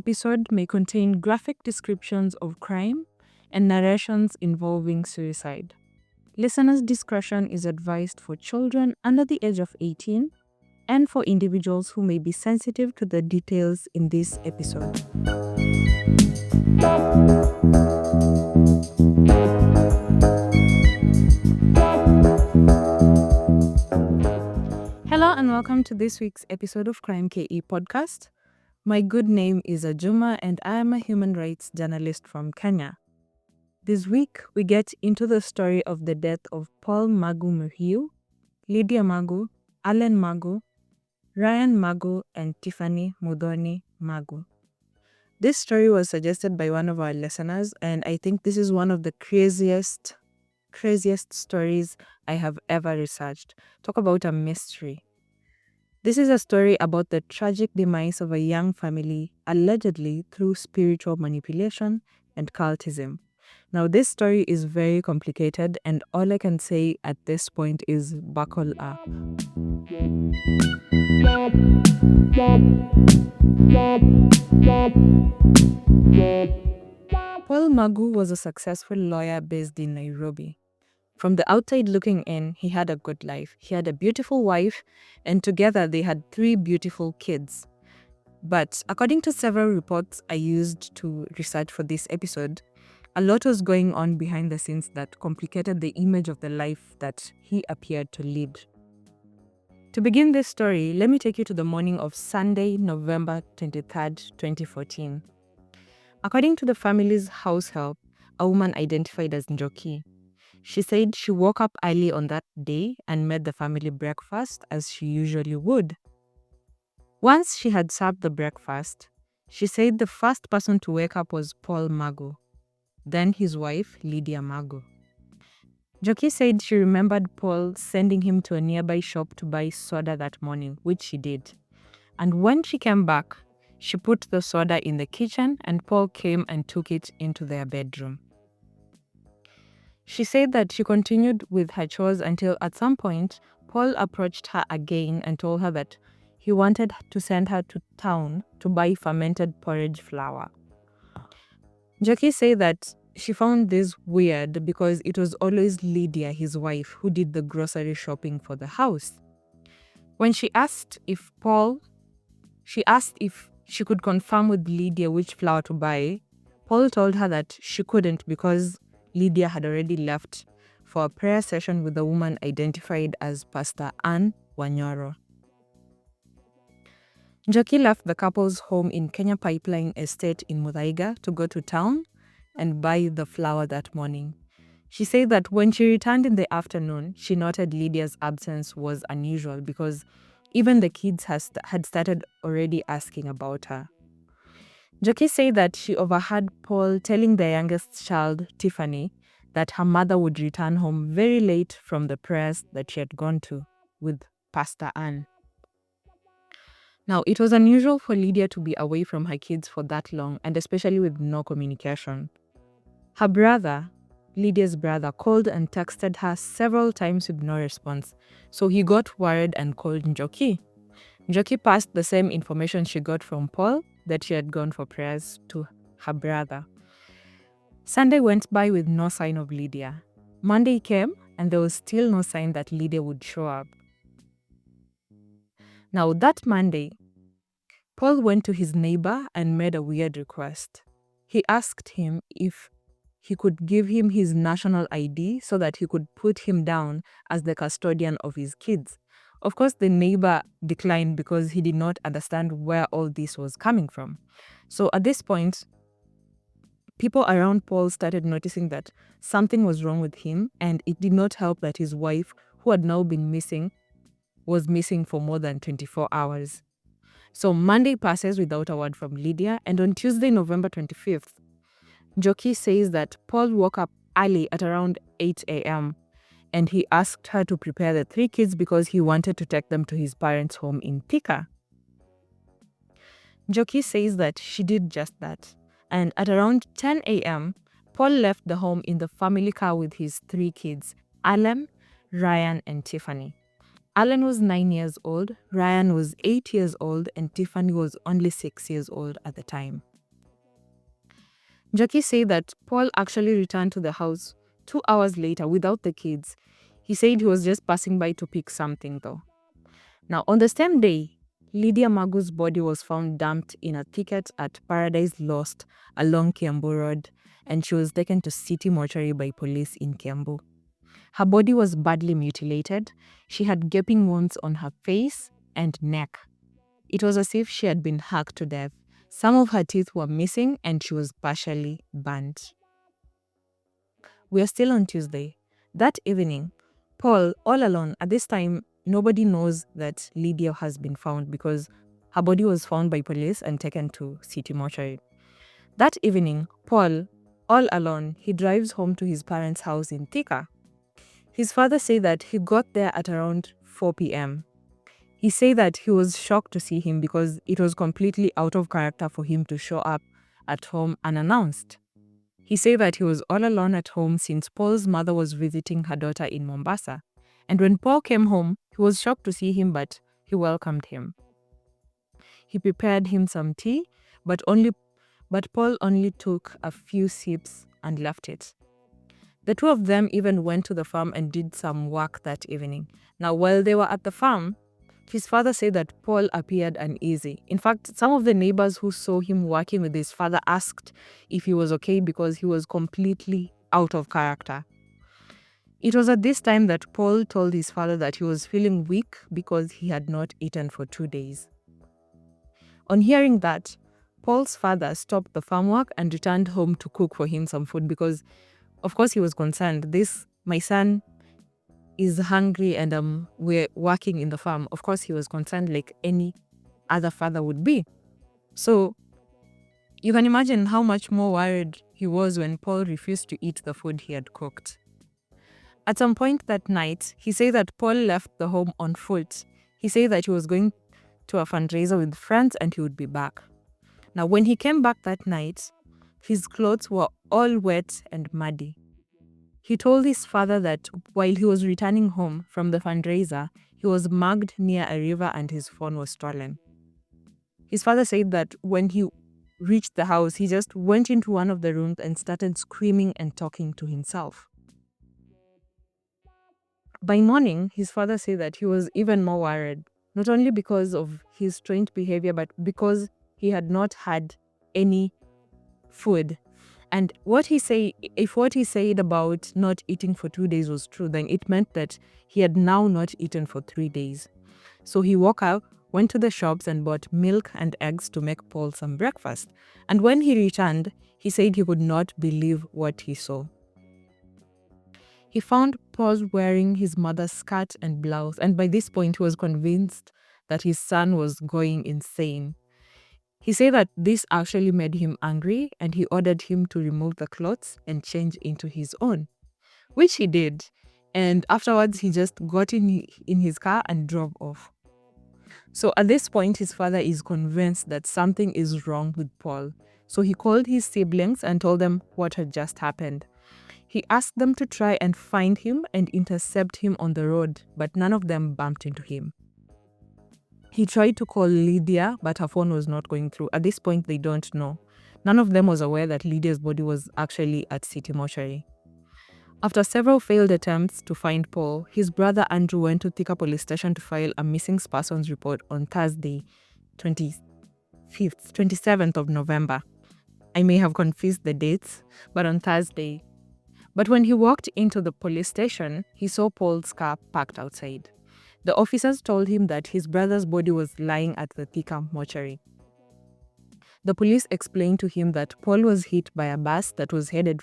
episode may contain graphic descriptions of crime and narrations involving suicide. Listeners' discretion is advised for children under the age of 18 and for individuals who may be sensitive to the details in this episode. Hello and welcome to this week's episode of Krime KE podcast. My good name is Ajuma and I am a human rights journalist from Kenya. This week, we get into the story of the death of Paul Magu, Lydia Magu, Allen Magu, Ryan Magu, and Tiffany Mudhoni Magu. This story was suggested by one of our listeners, and I think this is one of the craziest stories I have ever researched. Talk about a mystery. This is a story about the tragic demise of a young family, allegedly through spiritual manipulation and cultism. Now, this story is very complicated, and all I can say at this point is buckle up. Paul Magu was a successful lawyer based in Nairobi. From the outside looking in, he had a good life. He had a beautiful wife, and together they had 3 beautiful kids. But according to several reports I used to research for this episode, a lot was going on behind the scenes that complicated the image of the life that he appeared to lead. To begin this story, let me take you to the morning of Sunday, November 23rd, 2014. According to the family's house help, a woman identified as Njoki, she said she woke up early on that day and made the family breakfast as she usually would. Once she had served the breakfast, she said the first person to wake up was Paul Magu, then his wife, Lydia Magu. Njoki said she remembered Paul sending him to a nearby shop to buy soda that morning, which she did. And when she came back, she put the soda in the kitchen and Paul came and took it into their bedroom. She said that she continued with her chores until at some point, Paul approached her again and told her that he wanted to send her to town to buy fermented porridge flour. Njoki said that she found this weird because it was always Lydia, his wife, who did the grocery shopping for the house. When she asked if she could confirm with Lydia which flour to buy, Paul told her that she couldn't because Lydia had already left for a prayer session with a woman identified as Pastor Ann Wanyoro. Njoki left the couple's home in Kenya Pipeline Estate in Muthaiga to go to town and buy the flour that morning. She said that when she returned in the afternoon, she noted Lydia's absence was unusual because even the kids had started already asking about her. Njoki said that she overheard Paul telling the youngest child, Tiffany, that her mother would return home very late from the prayers that she had gone to with Pastor Ann. Now, it was unusual for Lydia to be away from her kids for that long, and especially with no communication. Her brother, Lydia's brother, called and texted her several times with no response, so he got worried and called Njoki. Njoki passed the same information she got from Paul, that she had gone for prayers, to her brother. Sunday went by with no sign of Lydia. Monday came and there was still no sign that Lydia would show up. Now that Monday, Paul went to his neighbor and made a weird request. He asked him if he could give him his national ID so that he could put him down as the custodian of his kids. Of course, the neighbor declined because he did not understand where all this was coming from. So at this point, people around Paul started noticing that something was wrong with him, and it did not help that his wife, who had now been missing, was missing for more than 24 hours. So Monday passes without a word from Lydia, and on Tuesday, November 25th, Njoki says that Paul woke up early at around 8 a.m. and he asked her to prepare the 3 kids because he wanted to take them to his parents' home in Thika. Njoki says that she did just that, and at around 10 a.m., Paul left the home in the family car with his 3 kids, Allen, Ryan, and Tiffany. Allen was 9 years old, Ryan was 8 years old, and Tiffany was only 6 years old at the time. Jackie said that Paul actually returned to the house 2 hours later without the kids. He said he was just passing by to pick something though. Now, on the same day, Lydia Magu's body was found dumped in a thicket at Paradise Lost along Kiambu Road, and she was taken to City Mortuary by police in Kiambu. Her body was badly mutilated. She had gaping wounds on her face and neck. It was as if she had been hacked to death. Some of her teeth were missing and she was partially burnt. We are still on Tuesday. That evening, Paul, all alone, at this time, nobody knows that Lydia has been found because her body was found by police and taken to City Mortuary. That evening, Paul, all alone, he drives home to his parents' house in Thika. His father said that he got there at around 4 p.m. He said that he was shocked to see him because it was completely out of character for him to show up at home unannounced. He said that he was all alone at home since Paul's mother was visiting her daughter in Mombasa. And when Paul came home, he was shocked to see him, but he welcomed him. He prepared him some tea, but Paul only took a few sips and left it. The two of them even went to the farm and did some work that evening. Now, while they were at the farm, his father said that Paul appeared uneasy. In fact, some of the neighbors who saw him working with his father asked if he was okay because he was completely out of character. It was at this time that Paul told his father that he was feeling weak because he had not eaten for 2 days. On hearing that, Paul's father stopped the farm work and returned home to cook for him some food because, of course, he was concerned. My son is hungry and we're working in the farm. Of course, he was concerned like any other father would be. So you can imagine how much more worried he was when Paul refused to eat the food he had cooked. At some point that night, he said that Paul left the home on foot. He said that he was going to a fundraiser with friends and he would be back. Now, when he came back that night, his clothes were all wet and muddy. He told his father that while he was returning home from the fundraiser, he was mugged near a river and his phone was stolen. His father said that when he reached the house, he just went into one of the rooms and started screaming and talking to himself. By morning, his father said that he was even more worried, not only because of his strange behavior, but because he had not had any food. And if what he said about not eating for 2 days was true, then it meant that he had now not eaten for 3 days. So he woke up, went to the shops and bought milk and eggs to make Paul some breakfast. And when he returned, he said he could not believe what he saw. He found Paul wearing his mother's skirt and blouse, and by this point he was convinced that his son was going insane. He said that this actually made him angry and he ordered him to remove the clothes and change into his own, which he did. And afterwards, he just got in his car and drove off. So at this point, his father is convinced that something is wrong with Paul. So he called his siblings and told them what had just happened. He asked them to try and find him and intercept him on the road, but none of them bumped into him. He tried to call Lydia, but her phone was not going through. At this point, they don't know. None of them was aware that Lydia's body was actually at City Mortuary. After several failed attempts to find Paul, his brother Andrew went to Thika police station to file a missing persons report on Thursday, 27th of November. I may have confused the dates, but on Thursday. But when he walked into the police station, he saw Paul's car parked outside. The officers told him that his brother's body was lying at the Thika mortuary. The police explained to him that Paul was hit by a bus that was headed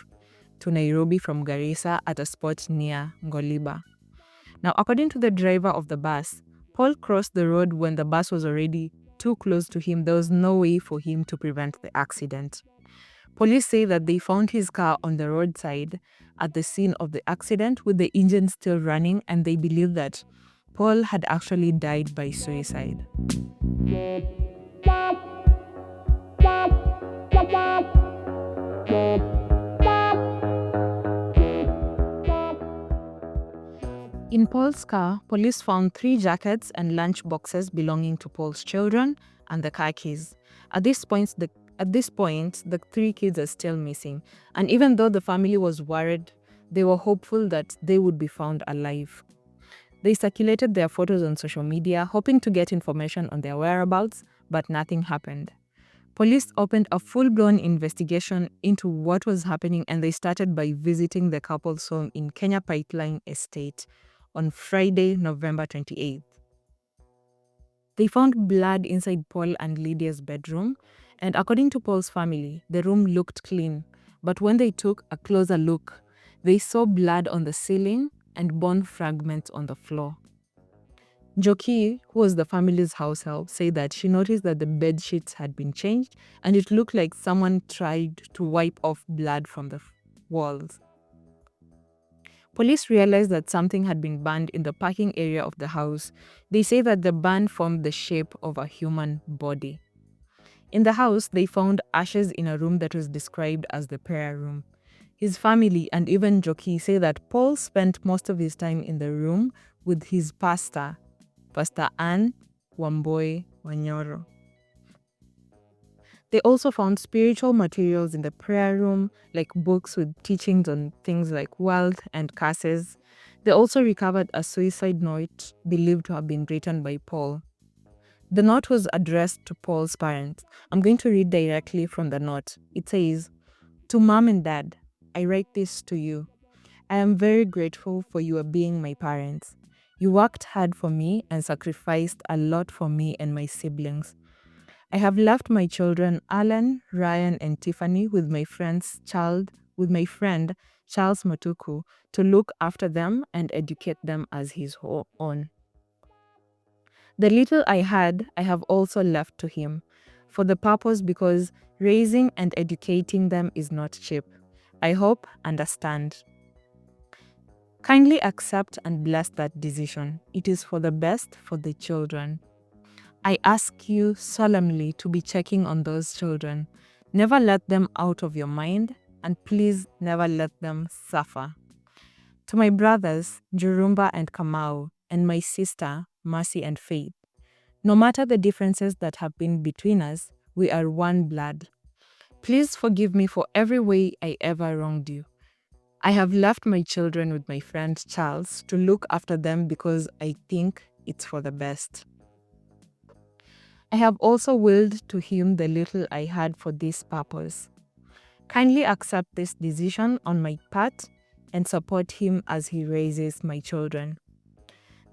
to Nairobi from Garissa at a spot near Ngoliba. Now, according to the driver of the bus, Paul crossed the road when the bus was already too close to him. There was no way for him to prevent the accident. Police say that they found his car on the roadside at the scene of the accident with the engine still running, and they believe that Paul had actually died by suicide. In Paul's car, police found 3 jackets and lunch boxes belonging to Paul's children and the car keys. At this At this point, the 3 kids are still missing, and even though the family was worried, they were hopeful that they would be found alive. They circulated their photos on social media, hoping to get information on their whereabouts, but nothing happened. Police opened a full-blown investigation into what was happening, and they started by visiting the couple's home in Kenya Pipeline Estate on Friday, November 28th. They found blood inside Paul and Lydia's bedroom, and according to Paul's family, the room looked clean. But when they took a closer look, they saw blood on the ceiling and bone fragments on the floor. Joki, who was the family's house help, said that she noticed that the bed sheets had been changed and it looked like someone tried to wipe off blood from the walls. Police realized that something had been burned in the parking area of the house. They say that the burn formed the shape of a human body. In the house, they found ashes in a room that was described as the prayer room. His family and even Joki say that Paul spent most of his time in the room with his pastor, Pastor Anne Wamboi Wanyoro. They also found spiritual materials in the prayer room, like books with teachings on things like wealth and curses. They also recovered a suicide note believed to have been written by Paul. The note was addressed to Paul's parents. I'm going to read directly from the note. It says, "To Mom and Dad, I write this to you. I am very grateful for you being my parents. You worked hard for me and sacrificed a lot for me and my siblings. I have left my children Alan, Ryan, and Tiffany with my friend Charles Matuku to look after them and educate them as his own. The little I had, I have also left to him, for the purpose because raising and educating them is not cheap. I hope understand. Kindly accept and bless that decision. It is for the best for the children. I ask you solemnly to be checking on those children. Never let them out of your mind, and please never let them suffer. To my brothers, Jurumba and Kamau, and my sister, Mercy and Faith, no matter the differences that have been between us, we are one blood. Please forgive me for every way I ever wronged you. I have left my children with my friend Charles to look after them because I think it's for the best. I have also willed to him the little I had for this purpose. Kindly accept this decision on my part and support him as he raises my children.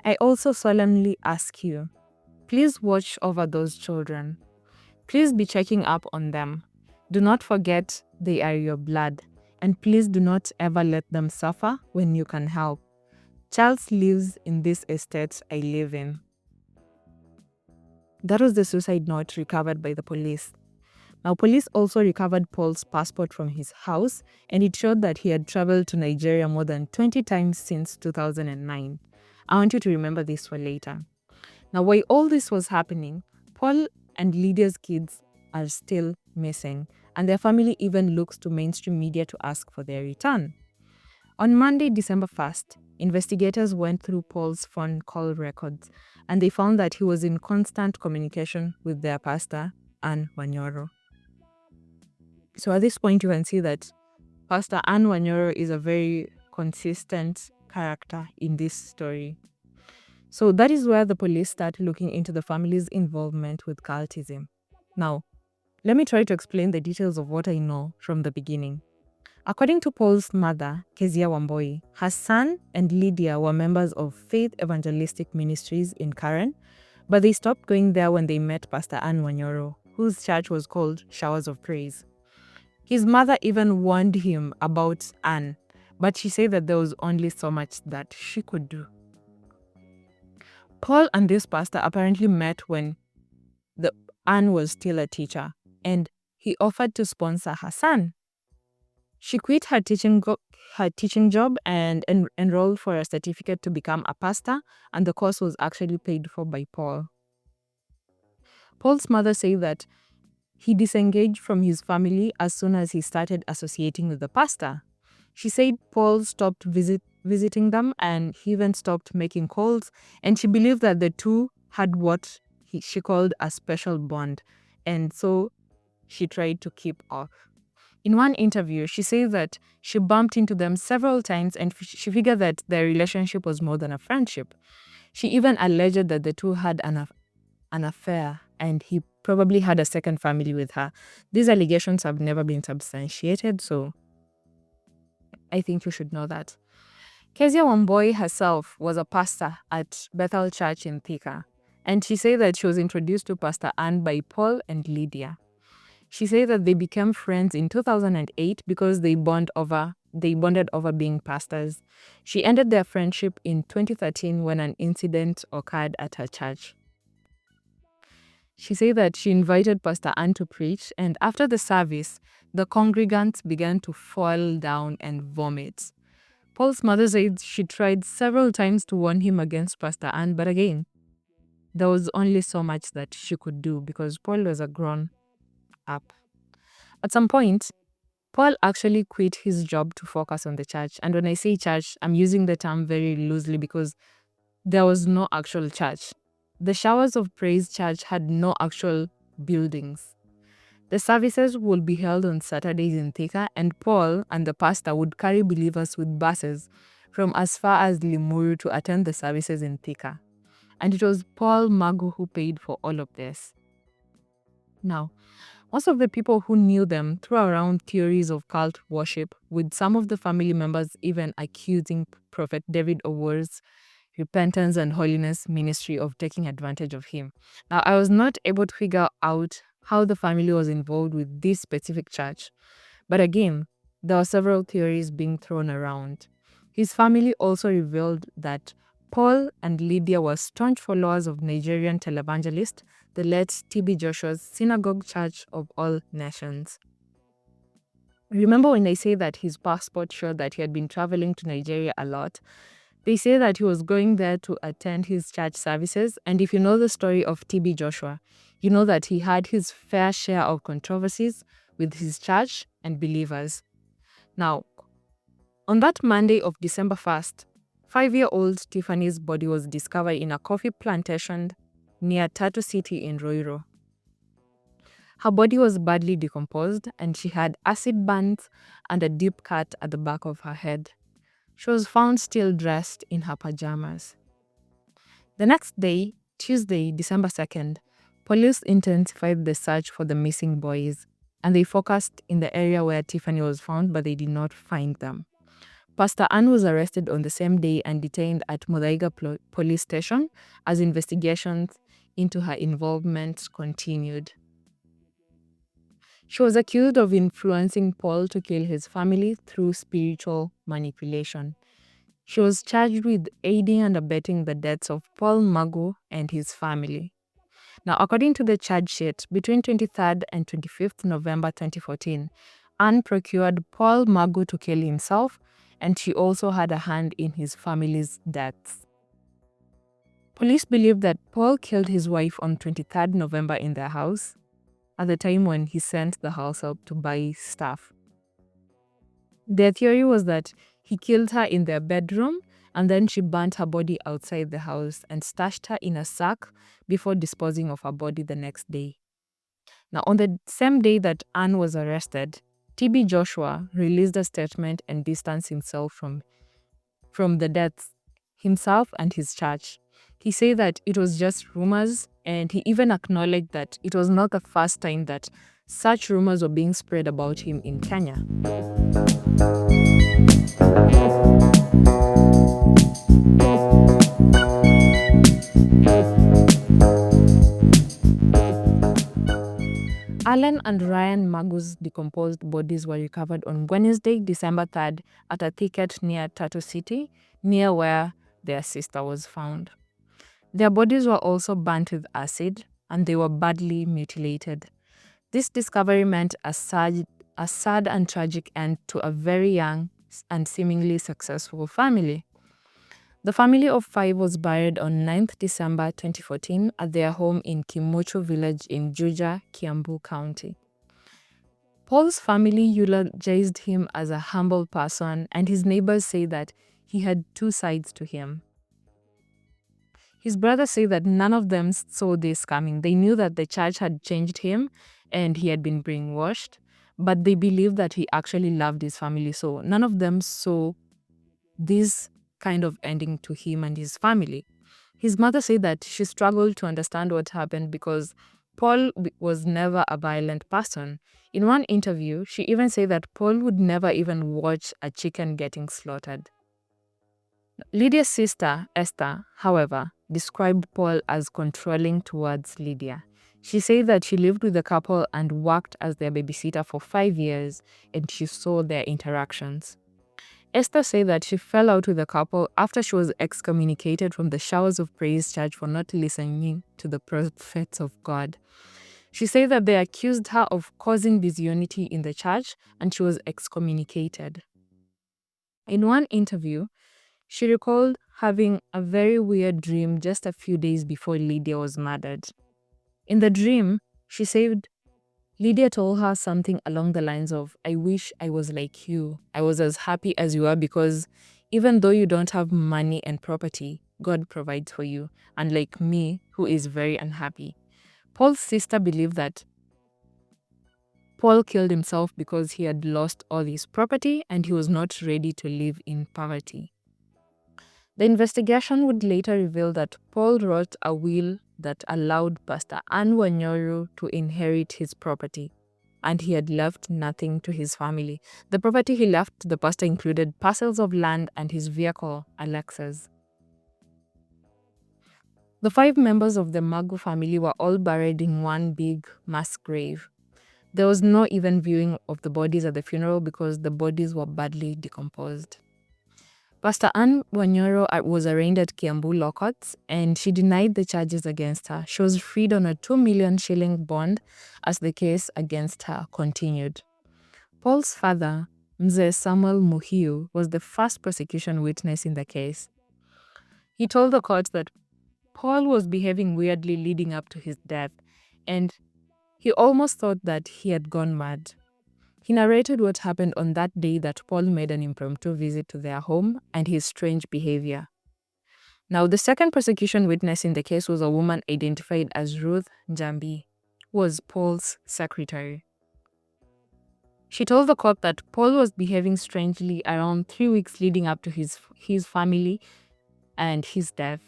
I also solemnly ask you, please watch over those children. Please be checking up on them. Do not forget they are your blood, and please do not ever let them suffer when you can help. Charles lives in this estate I live in." That was the suicide note recovered by the police. Now, police also recovered Paul's passport from his house, and it showed that he had traveled to Nigeria more than 20 times since 2009. I want you to remember this for later. Now, while all this was happening, Paul and Lydia's kids are still missing, and their family even looks to mainstream media to ask for their return. On Monday, December 1st, investigators went through Paul's phone call records, and they found that he was in constant communication with their pastor, Anne Wanyoro. So at this point, you can see that Pastor Anne Wanyoro is a very consistent character in this story. So that is where the police start looking into the family's involvement with cultism. Now, let me try to explain the details of what I know from the beginning. According to Paul's mother, Kezia Wamboi, her son and Lydia were members of Faith Evangelistic Ministries in Karen, but they stopped going there when they met Pastor Anne Wanyoro, whose church was called Showers of Praise. His mother even warned him about Anne, but she said that there was only so much that she could do. Paul and this pastor apparently met when Anne was still a teacher, and he offered to sponsor her son. She quit her teaching job and enrolled for a certificate to become a pastor, and the course was actually paid for by Paul. Paul's mother said that he disengaged from his family as soon as he started associating with the pastor. She said Paul stopped visiting them, and he even stopped making calls, and she believed that the two had what she called a special bond, and so she tried to keep off. In one interview, she says that she bumped into them several times and she figured that their relationship was more than a friendship. She even alleged that the two had an affair and he probably had a second family with her. These allegations have never been substantiated, so I think you should know that. Kezia Wamboi herself was a pastor at Bethel Church in Thika, and she said that she was introduced to Pastor Anne by Paul and Lydia. She said that they became friends in 2008 because they bonded over being pastors. She ended their friendship in 2013 when an incident occurred at her church. She said that she invited Pastor Anne to preach, and after the service, the congregants began to fall down and vomit. Paul's mother said she tried several times to warn him against Pastor Anne, but again, there was only so much that she could do because Paul was a grown up. At some point, Paul actually quit his job to focus on the church. And when I say church, I'm using the term very loosely because there was no actual church. The Showers of Praise Church had no actual buildings. The services would be held on Saturdays in Thika, and Paul and the pastor would carry believers with buses from as far as Limuru to attend the services in Thika. And it was Paul Magu who paid for all of this. Now, most of the people who knew them threw around theories of cult worship, with some of the family members even accusing Prophet David Owor's repentance and holiness ministry of taking advantage of him. Now, I was not able to figure out how the family was involved with this specific church, but again, there were several theories being thrown around. His family also revealed that Paul and Lydia were staunch followers of Nigerian televangelist, the late T.B. Joshua's Synagogue Church of All Nations. Remember when I say that his passport showed that he had been traveling to Nigeria a lot? They say that he was going there to attend his church services, and if you know the story of T.B. Joshua, you know that he had his fair share of controversies with his church and believers. Now, on that Monday of December 1st, 5-year-old Tiffany's body was discovered in a coffee plantation near Tatu City in Roiro. Her body was badly decomposed and she had acid burns and a deep cut at the back of her head. She was found still dressed in her pajamas. The next day, Tuesday, December 2nd, police intensified the search for the missing boys, and they focused in the area where Tiffany was found, but they did not find them. Pastor Anne was arrested on the same day and detained at Muthaiga police station as investigations into her involvement continued. She was accused of influencing Paul to kill his family through spiritual manipulation. She was charged with aiding and abetting the deaths of Paul Magu and his family. Now, according to the charge sheet, between 23rd and 25th November 2014, Anne procured Paul Magu to kill himself, and she also had a hand in his family's deaths. Police believe that Paul killed his wife on 23rd November in their house, at the time when he sent the house help to buy stuff. Their theory was that he killed her in their bedroom and then she burnt her body outside the house and stashed her in a sack before disposing of her body the next day. Now, on the same day that Anne was arrested, T.B. Joshua released a statement and distanced himself from the deaths, himself and his church. He said that it was just rumors, and he even acknowledged that it was not the first time that such rumors were being spread about him in Kenya. Alan and Ryan Magu's decomposed bodies were recovered on Wednesday, December 3rd at a thicket near Tatu City, near where their sister was found. Their bodies were also burnt with acid and they were badly mutilated. This discovery meant a sad and tragic end to a very young and seemingly successful family. The family of 5 was buried on 9th December 2014 at their home in Kimuchu village in Juja, Kiambu County. Paul's family eulogized him as a humble person, and his neighbors say that he had two sides to him. His brothers say that none of them saw this coming. They knew that the church had changed him and he had been brainwashed, but they believed that he actually loved his family. So none of them saw this kind of ending to him and his family. His mother said that she struggled to understand what happened because Paul was never a violent person. In one interview, she even said that Paul would never even watch a chicken getting slaughtered. Lydia's sister, Esther, however, described Paul as controlling towards Lydia. She said that she lived with the couple and worked as their babysitter for 5 years, and she saw their interactions. Esther said that she fell out with the couple after she was excommunicated from the Showers of Praise Church for not listening to the prophets of God. She said that they accused her of causing disunity in the church, and she was excommunicated. In one interview, she recalled having a very weird dream just a few days before Lydia was murdered. In the dream, she said Lydia told her something along the lines of, "I wish I was like you. I was as happy as you are because even though you don't have money and property, God provides for you, unlike me, who is very unhappy." Paul's sister believed that Paul killed himself because he had lost all his property and he was not ready to live in poverty. The investigation would later reveal that Paul wrote a will that allowed Pastor Wanyoro to inherit his property, and he had left nothing to his family. The property he left to the pastor included parcels of land and his vehicle, a Lexus. The 5 members of the Magu family were all buried in one big mass grave. There was no even viewing of the bodies at the funeral because the bodies were badly decomposed. Pastor Anne Wanyoro was arraigned at Kiambu Law Courts, and she denied the charges against her. She was freed on a 2 million shilling bond as the case against her continued. Paul's father, Mzee Samuel Muhiu, was the first prosecution witness in the case. He told the court that Paul was behaving weirdly leading up to his death, and he almost thought that he had gone mad. He narrated what happened on that day that Paul made an impromptu visit to their home and his strange behavior. Now, the second prosecution witness in the case was a woman identified as Ruth Njambi, who was Paul's secretary. She told the court that Paul was behaving strangely around 3 weeks leading up to his family and his death.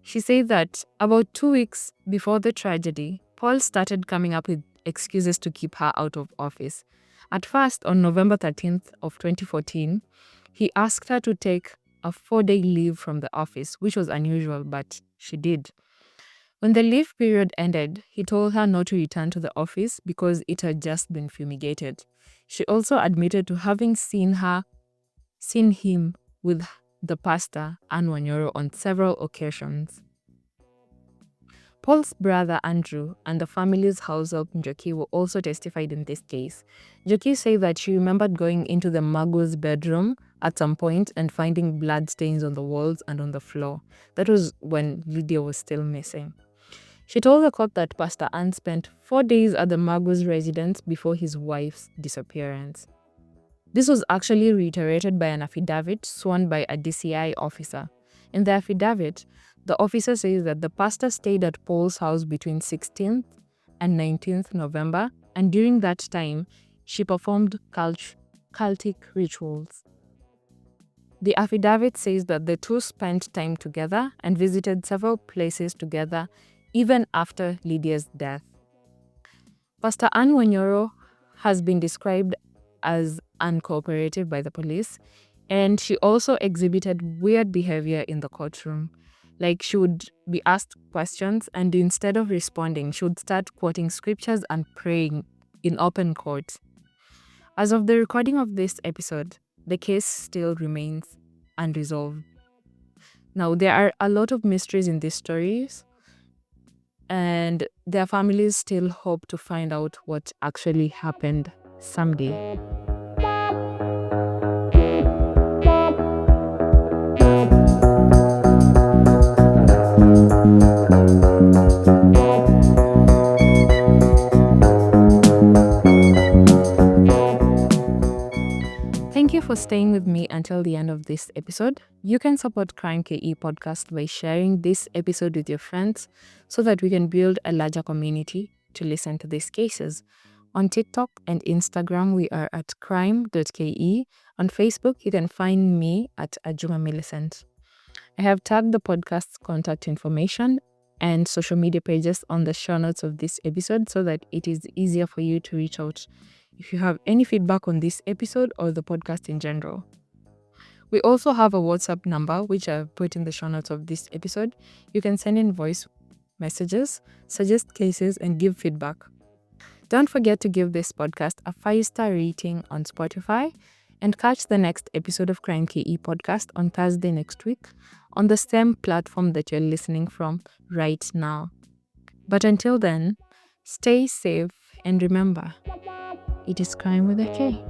She said that about 2 weeks before the tragedy, Paul started coming up with excuses to keep her out of office. At first, on November 13th of 2014, he asked her to take a 4-day leave from the office, which was unusual, but she did. When the leave period ended, he told her not to return to the office because it had just been fumigated. She also admitted to having seen him with the pastor, Anne Wanyoro, on several occasions. Paul's brother Andrew and the family's househelp Njoki were also testified in this case. Njoki said that she remembered going into the Magu's bedroom at some point and finding blood stains on the walls and on the floor. That was when Lydia was still missing. She told the court that Pastor Ann spent 4 days at the Magu's residence before his wife's disappearance. This was actually reiterated by an affidavit sworn by a DCI officer. In the affidavit, the officer says that the pastor stayed at Paul's house between 16th and 19th November, and during that time, she performed cultic rituals. The affidavit says that the two spent time together and visited several places together even after Lydia's death. Pastor Anne Wanyoro has been described as uncooperative by the police, and she also exhibited weird behavior in the courtroom. Like, she would be asked questions, and instead of responding, she would start quoting scriptures and praying in open court. As of the recording of this episode, the case still remains unresolved. Now, there are a lot of mysteries in these stories, and their families still hope to find out what actually happened someday. Thank you for staying with me until the end of this episode. You can support Krime KE podcast by sharing this episode with your friends so that we can build a larger community. to listen to these cases. On TikTok and Instagram, we are at Krime.ke. On Facebook, you can find me at Ajuma Millicent. I have tagged the podcast's contact information and social media pages on the show notes of this episode so that it is easier for you to reach out if you have any feedback on this episode or the podcast in general. We also have a WhatsApp number, which I've put in the show notes of this episode. You can send in voice messages, suggest cases, and give feedback. Don't forget to give this podcast a 5-star rating on Spotify and catch the next episode of Krime KE podcast on Thursday next week on the same platform that you're listening from right now. But until then, stay safe and remember, it is crime with a K.